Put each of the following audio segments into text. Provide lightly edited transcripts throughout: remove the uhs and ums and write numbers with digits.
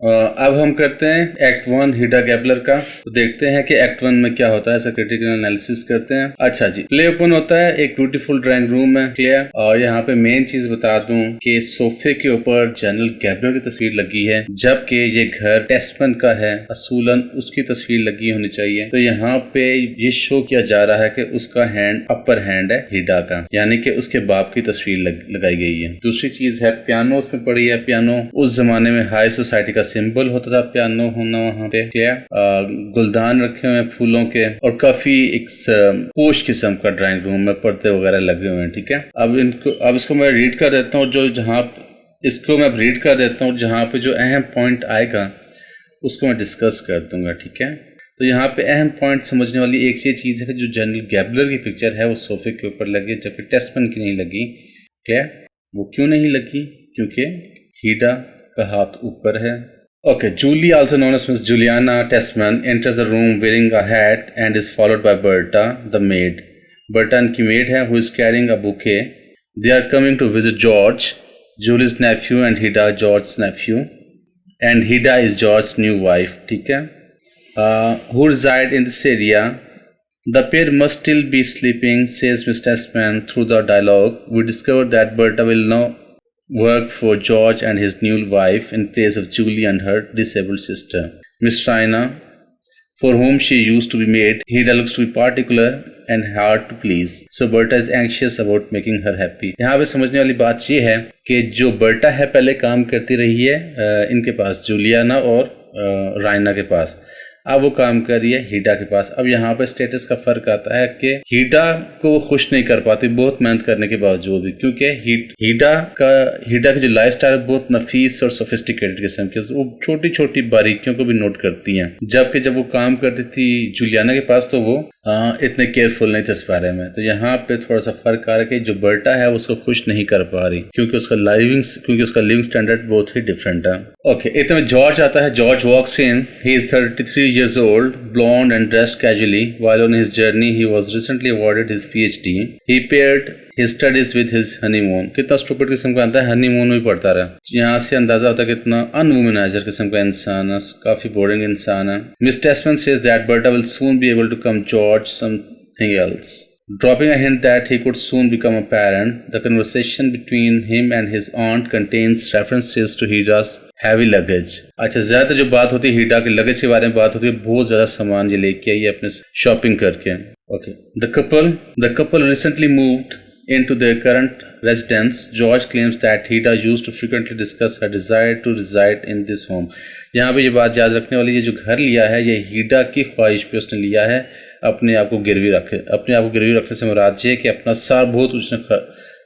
अब हम करते हैं एक्ट 1 हिडा गैबलर का। तो देखते हैं कि एक्ट 1 में क्या होता है, ऐसा क्रिटिकल एनालिसिस करते हैं। अच्छा जी, प्ले ओपन होता है, एक ब्यूटीफुल ड्राइंग रूम है, क्लियर। और यहाँ पे मेन चीज बता दूं कि सोफे के ऊपर जनरल गैबलर की तस्वीर लगी है, जबकि ये घर टेस्टमैन का है, असूलन उसकी तस्वीर लगी होनी चाहिए। तो यहाँ पे ये शो किया जा रहा है कि उसका हैंड अपर हैंड है हिडा का, यानी कि उसके बाप की तस्वीर लगाई गई है। दूसरी चीज है पियानो उसमें पड़ी है। पियानो उस जमाने में हाई सोसाइटी का सिंबल होता था पियानो होना वहाँ पे, क्लियर। गुलदान रखे हुए हैं फूलों के, और काफी एक पोश किस्म का ड्राइंग रूम में पर्दे वगैरह लगे हुए हैं, ठीक है। अब इसको मैं रीड कर देता हूँ, जहाँ पे जो अहम पॉइंट आएगा उसको मैं डिस्कस कर दूंगा, ठीक है। तो यहाँ पे अहम पॉइंट समझने वाली एक ये चीज है कि जो जनरल गैबलर की पिक्चर है वो सोफे के ऊपर लगी, जबकि टेस्टमैन की नहीं लगी, क्लियर। वो क्यों नहीं लगी? क्योंकि हिडा का हाथ ऊपर है। Okay, Julie, also known as Miss Juliana Testman, enters the room wearing a hat and is followed by Berta, the maid. Berta की maid है, who is carrying a bouquet. They are coming to visit George, Julie's nephew, and Hedda, George's nephew. And Hedda is George's new wife, ठीक है, who reside in this area. The pair must still be sleeping, says Miss Testman through the dialogue. We discover that Berta will now work for George and his new wife in place of Julie and her disabled sister, Miss Trina, for whom she used to be maid. Hedda looks to be particular and hard to please, so Berta is anxious about making her happy. यहाँ पे समझने वाली बात ये है कि जो Berta है पहले काम करती रही है इनके पास, जूलियाना और राइना के पास। अब वो काम कर रही है हिडा के पास। अब यहाँ पे स्टेटस का फर्क आता है कि हिडा को वो खुश नहीं कर पाती बहुत मेहनत करने के बावजूद भी, क्योंकि हिडा की जो लाइफस्टाइल है बहुत नफीस और सोफिस्टिकेटेड किस्म की, वो छोटी छोटी बारीकियों को भी नोट करती हैं। जबकि जब वो काम करती थी जूलियाना के पास तो वो इतने केयरफुल नहीं थे इस बारे में। तो यहाँ पे थोड़ा सा फर्क आ रहा है कि जो बर्टा है उसको खुश नहीं कर पा रही, क्योंकि उसका लिविंग स्टैंडर्ड बहुत ही डिफरेंट है। ओके, इतने में जॉर्ज आता है। George walks in. He is 33 years old, blonde and dressed casually. While on his journey, he was recently awarded his PhD. He paired his studies with his honeymoon. कितना stupid किस्म का आता है, honeymoon भी पढ़ता रहा। यहाँ से अंदाजा होता है कितना अनवुमनाइजर किस्म का इंसान है, काफी बोरिंग इंसान है। Miss Tessman says that Berta will soon be able to come George something else, dropping a hint that he could soon become a parent. The conversation between him and his aunt contains references to Hida's heavy luggage. अच्छा, ज्यादा जो बात होती है हिडा के luggage के बारे में बात होती है, बहुत ज्यादा सामान ये लेके आई है अपने शॉपिंग करके। Okay, the couple recently moved into their current residence. George claims that Hedda used to frequently discuss her desire to reside in this home. यहाँ पे ये बात याद रखने वाली, ये जो घर लिया है ये हिडा की ख्वाहिश पे उसने लिया है, अपने आप को गिरवी रखने से मुराद ये कि अपना सार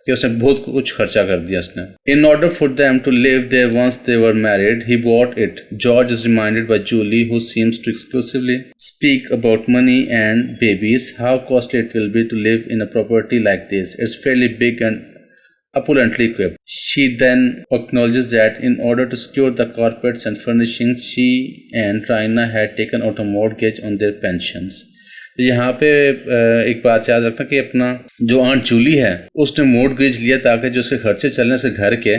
उसने बहुत कुछ खर्चा कर दिया उसने। In order for them to live there once they were married, he bought it. George is reminded by Julie, who seems to exclusively speak about money and babies, how costly it will be to live in a property like this. It's fairly big and opulently equipped. She then acknowledges that in order to secure the carpets and furnishings, she and Raina had taken out a mortgage on their pensions. यहाँ पे एक बात याद रखना कि अपना जो aunt Jully है उसने मॉर्गेज लिया ताकि जो उसके खर्चे चलने से घर के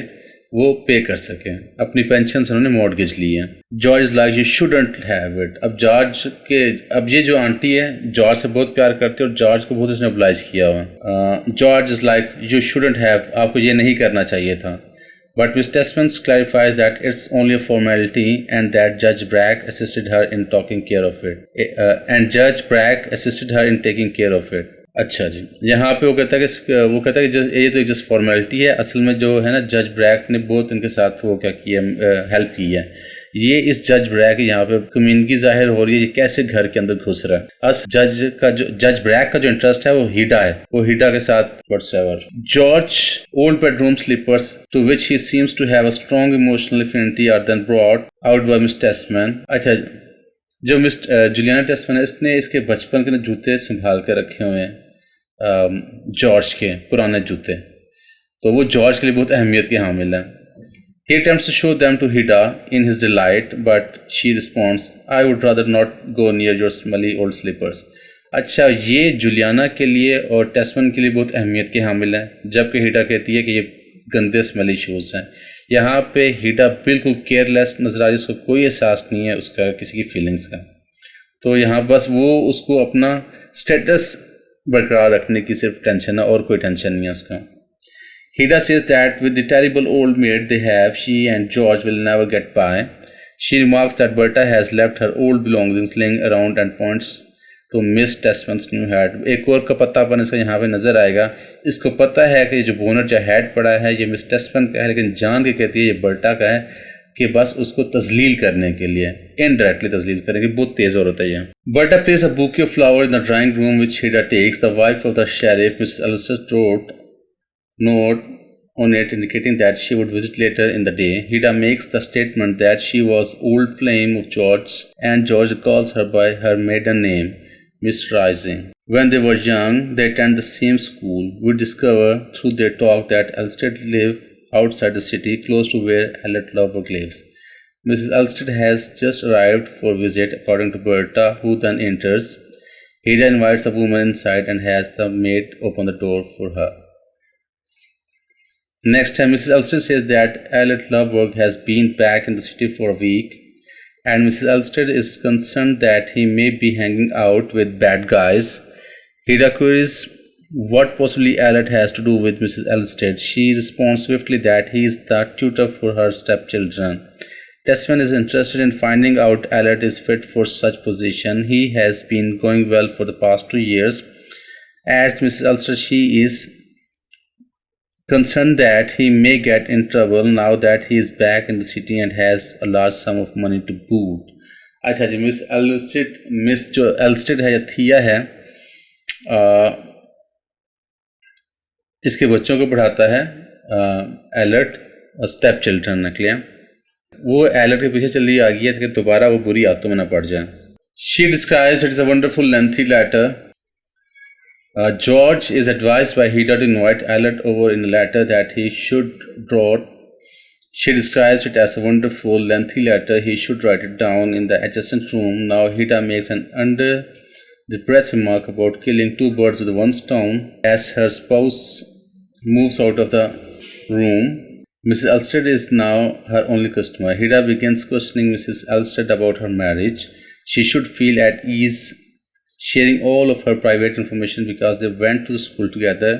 वो पे कर सके, अपनी पेंशन से उन्होंने मॉर्गेज ली है। George is like you shouldn't have it. अब ये जो आंटी है जॉर्ज से बहुत प्यार करती है और जॉर्ज को बहुत उसने ऑब्लाइज किया हुआ। George is like you shouldn't have, आपको ये नहीं करना चाहिए था। But Miss Tessman clarifies that it's only a formality and that Judge Bragg assisted her in taking care of it. अच्छा जी, यहाँ पे वो कहता है कि ये तो एक जस्ट फॉर्मेलिटी है, असल में जो है ना जज ब्रैक ने बहुत इनके साथ वो क्या किया, हेल्प की है। ये इस जज ब्रैक यहाँ पे कम्युनिटी जाहिर हो रही है, ये कैसे घर के अंदर घुस रहा है। अस जज ब्रैक का जो इंटरेस्ट है वो हिडा के साथ whatsoever. George old bedroom slippers to which he seems to have a strong emotional affinity are then brought out by Miss Testman. अच्छा, जो मिस जूलियाना टेस्टमैन है इसने इसके बचपन के जूते संभाल के रखे हुए हैं, जॉर्ज के पुराने जूते, तो वो जॉर्ज के लिए बहुत अहमियत के हामिल है। He attempts to show them to Hedda in his delight, but she responds, I would rather not go near your smelly old slippers. अच्छा, ये जूलियाना के लिए और टेस्टमैन के लिए बहुत अहमियत के हामिल है, जबकि हिडा कहती है कि ये गंदे स्मेली शूज़ हैं। यहाँ पे हिडा बिल्कुल केयरलेस नजर आ रही है, उसको कोई एहसास नहीं है उसका किसी की फीलिंग्स का। तो यहाँ बस वो उसको अपना स्टेटस बरकरार रखने की सिर्फ टेंशन है और कोई टेंशन नहीं है उसका। Hida says that with the terrible old maid they have, she and George will never get by. She remarks that Berta has left her old belongings laying around and points to Miss Tesman's new hat. एक और का पता अपन इसका यहाँ पे नजर आएगा। इसको पता है कि जो बोनट या हैट पड़ा है ये मिस टेस्मन का है, लेकिन जान के कहती है ये बर्टा का है कि बस उसको तजलील करने के लिए, इनडायरेक्टली तजलील करने की बहुत तेज औरत है ये। Berta places a bouquet of flowers in the drawing room which Hida takes. The wife of the sheriff, Mrs. Alcester, wrote note on it indicating that she would visit later in the day. Hida makes the statement that she was old flame of George and George calls her by her maiden name, Miss Rising. When they were young, they attend the same school. We discover through their talk that Elstead live outside the city, close to where Elliot Lovberg lives. Mrs. Elstead has just arrived for a visit, according to Berta, who then enters. Hida invites the woman inside and has the maid open the door for her. Next time, Mrs. Elstead says that Elliot Lovberg has been back in the city for a week, and Mrs. Elstead is concerned that he may be hanging out with bad guys. Hida queries what possibly Elliot has to do with Mrs. Elstead. She responds swiftly that he is the tutor for her stepchildren. Tesman is interested in finding out Elliot is fit for such position. He has been going well for the past 2 years. As Mrs. Elstead, she is concerned that he may get in trouble now that he is back in the city and has a large sum of money to boot. अच्छा जी, miss जो एल्स्टेड है या थिया है, इसके बच्चों को पढ़ाता है एलर्ट और स्टेप चिल्ड्रन के लिए। वो एलर्ट के पीछे चली आ गई है कि दोबारा वो बुरी आदतों में ना पड़ जाए। She describes it as a wonderful lengthy letter. George is advised by Hida to invite Elliot over in a letter that he should draw. She describes it as a wonderful, lengthy letter. He should write it down in the adjacent room. Now Hida makes an under-the-breath remark about killing 2 birds with 1 stone. As her spouse moves out of the room, Mrs. Elstead is now her only customer. Hida begins questioning Mrs. Elstead about her marriage. She should feel at ease sharing all of her private information because they went to school together.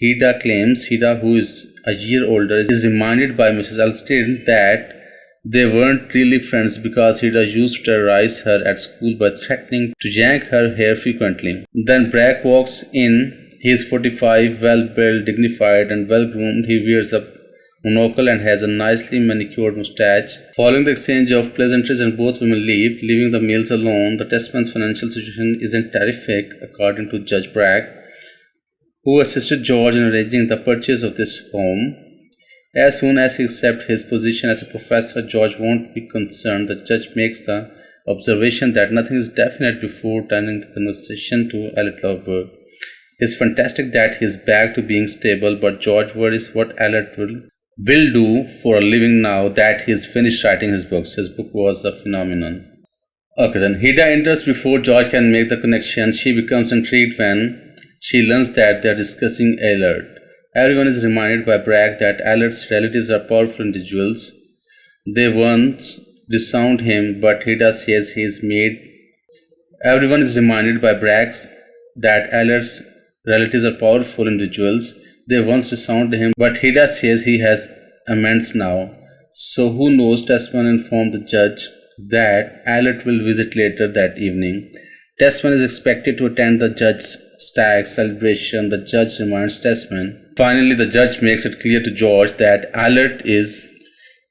Hida claims, Hida, who is a year older, is reminded by Mrs. Elstead that they weren't really friends because Hida used to terrorize her at school by threatening to yank her hair frequently. Then Brack walks in. He is 45, well-built, dignified, and well-groomed. He wears a monocle and has a nicely manicured mustache. Following the exchange of pleasantries and both women leave, leaving the males alone. The Tesman's financial situation isn't terrific, according to Judge Bragg, who assisted George in arranging the purchase of this home. As soon as he accepts his position as a professor, George won't be concerned. The judge makes the observation that nothing is definite before turning the conversation to Elliot Lovberg. It's fantastic that he's back to being stable, but George worries what Elliot will do for a living now that he's finished writing his books. His book was a phenomenon. Okay, then Hida enters before George can make the connection. She becomes intrigued when she learns that they're discussing Elliot. Everyone is reminded by Bragg that Elliot's relatives are powerful individuals. They once disowned him, but Hida says he's made. Everyone is reminded by Bragg that Elliot's relatives are powerful individuals. They once disowned him, but Hida says he has amends now. So who knows? Tesman informed the judge that Elliot will visit later that evening. Tesman is expected to attend the judge's stag celebration. The judge reminds Tesman. Finally, the judge makes it clear to George that Elliot is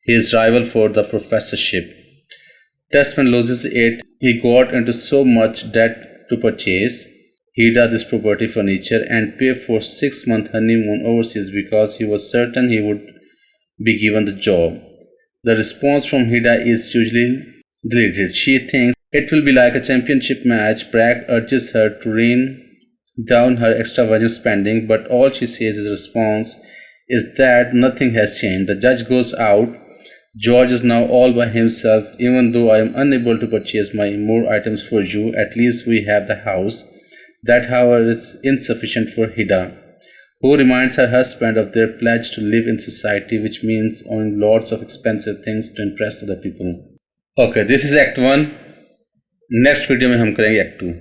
his rival for the professorship. Tesman loses it. He got into so much debt to purchase Hida this property furniture and pay for 6-month honeymoon overseas because he was certain he would be given the job. The response from Hida is usually deleted. She thinks it will be like a championship match. Bragg urges her to rein down her extravagant spending, but all she says in response is that nothing has changed. The judge goes out. George is now all by himself. Even though I am unable to purchase more items for you, at least we have the house. That, however, is insufficient for Hida. who reminds her husband of their pledge to live in society, which means owning lots of expensive things to impress other people. Okay, this is Act 1. Next video में हम करेंगे Act 2.